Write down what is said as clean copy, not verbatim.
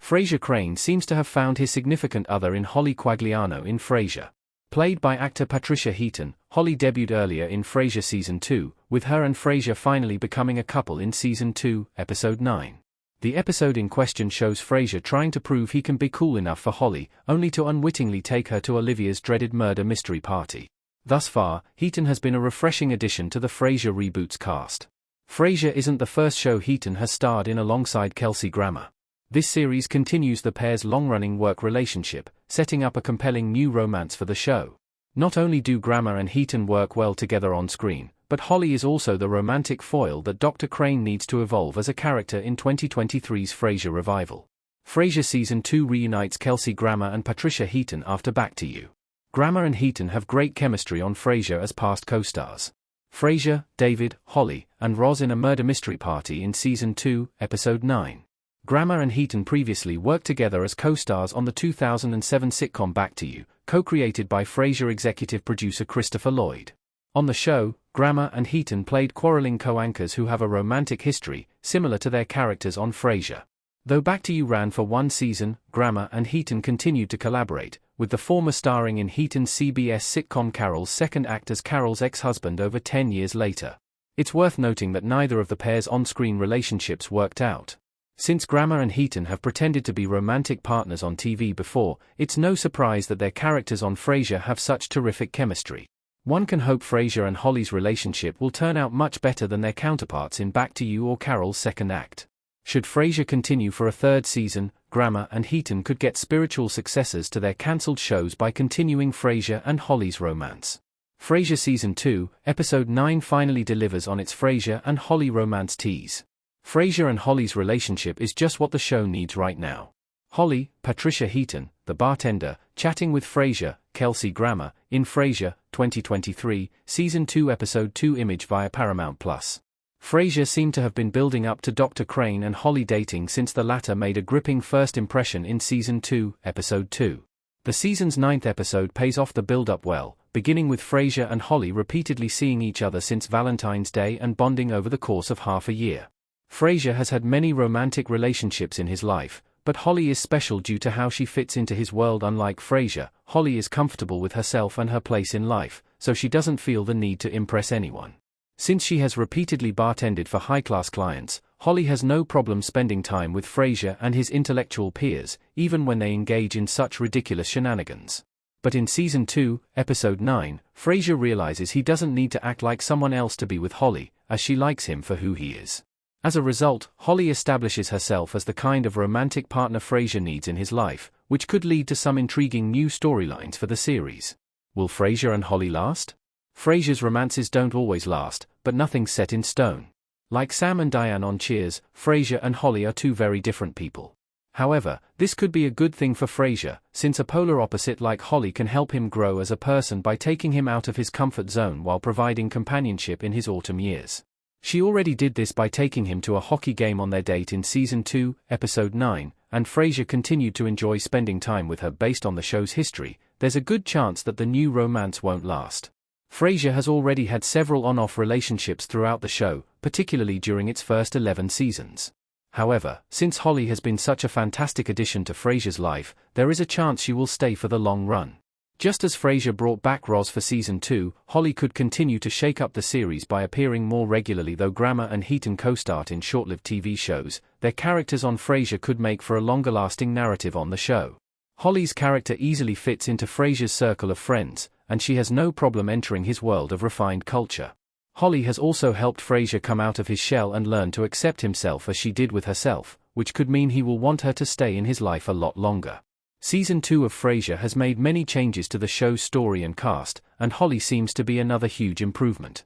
Frasier Crane seems to have found his significant other in Holly Quagliano in Frasier. Played by actor Patricia Heaton, Holly debuted earlier in Frasier Season 2, with her and Frasier finally becoming a couple in Season 2, Episode 9. The episode in question shows Frasier trying to prove he can be cool enough for Holly, only to unwittingly take her to Olivia's dreaded murder mystery party. Thus far, Heaton has been a refreshing addition to the Frasier reboot's cast. Frasier isn't the first show Heaton has starred in alongside Kelsey Grammer. This series continues the pair's long-running work relationship, setting up a compelling new romance for the show. Not only do Grammer and Heaton work well together on screen, but Holly is also the romantic foil that Dr. Crane needs to evolve as a character in 2023's Frasier revival. Frasier Season 2 reunites Kelsey Grammer and Patricia Heaton after Back to You. Grammer and Heaton have great chemistry on Frasier as past co-stars. Frasier, David, Holly, and Roz in a murder mystery party in Season 2, Episode 9. Grammer and Heaton previously worked together as co-stars on the 2007 sitcom Back to You, co-created by Frasier executive producer Christopher Lloyd. On the show, Grammer and Heaton played quarreling co-anchors who have a romantic history, similar to their characters on Frasier. Though Back to You ran for one season, Grammer and Heaton continued to collaborate, with the former starring in Heaton's CBS sitcom Carol's second act as Carol's ex-husband over 10 years later. It's worth noting that neither of the pair's on-screen relationships worked out. Since Grammer and Heaton have pretended to be romantic partners on TV before, it's no surprise that their characters on Frasier have such terrific chemistry. One can hope Frasier and Holly's relationship will turn out much better than their counterparts in Back to You or Carol's second act. Should Frasier continue for a third season, Grammer and Heaton could get spiritual successors to their cancelled shows by continuing Frasier and Holly's romance. Frasier Season 2, Episode 9 finally delivers on its Frasier and Holly romance tease. Frasier and Holly's relationship is just what the show needs right now. Holly, Patricia Heaton, the bartender, chatting with Frasier, Kelsey Grammer, in Frasier, 2023, Season 2 Episode 2 image via Paramount+. Frasier seemed to have been building up to Dr. Crane and Holly dating since the latter made a gripping first impression in Season 2, Episode 2. The season's 9th episode pays off the build-up well, beginning with Frasier and Holly repeatedly seeing each other since Valentine's Day and bonding over the course of half a year. Frasier has had many romantic relationships in his life, but Holly is special due to how she fits into his world. Unlike Frasier, Holly is comfortable with herself and her place in life, so she doesn't feel the need to impress anyone. Since she has repeatedly bartended for high-class clients, Holly has no problem spending time with Frasier and his intellectual peers, even when they engage in such ridiculous shenanigans. But in Season 2, Episode 9, Frasier realizes he doesn't need to act like someone else to be with Holly, as she likes him for who he is. As a result, Holly establishes herself as the kind of romantic partner Frasier needs in his life, which could lead to some intriguing new storylines for the series. Will Frasier and Holly last? Frasier's romances don't always last, but nothing's set in stone. Like Sam and Diane on Cheers, Frasier and Holly are two very different people. However, this could be a good thing for Frasier, since a polar opposite like Holly can help him grow as a person by taking him out of his comfort zone while providing companionship in his autumn years. She already did this by taking him to a hockey game on their date in Season 2, Episode 9, and Frasier continued to enjoy spending time with her based on the show's history. There's a good chance that the new romance won't last. Frasier has already had several on-off relationships throughout the show, particularly during its first 11 seasons. However, since Holly has been such a fantastic addition to Frasier's life, there is a chance she will stay for the long run. Just as Frasier brought back Roz for Season 2, Holly could continue to shake up the series by appearing more regularly. Though Grammer and Heaton co-starred in short-lived TV shows, their characters on Frasier could make for a longer-lasting narrative on the show. Holly's character easily fits into Frasier's circle of friends, and she has no problem entering his world of refined culture. Holly has also helped Frasier come out of his shell and learn to accept himself as she did with herself, which could mean he will want her to stay in his life a lot longer. Season 2 of Frasier has made many changes to the show's story and cast, and Holly seems to be another huge improvement.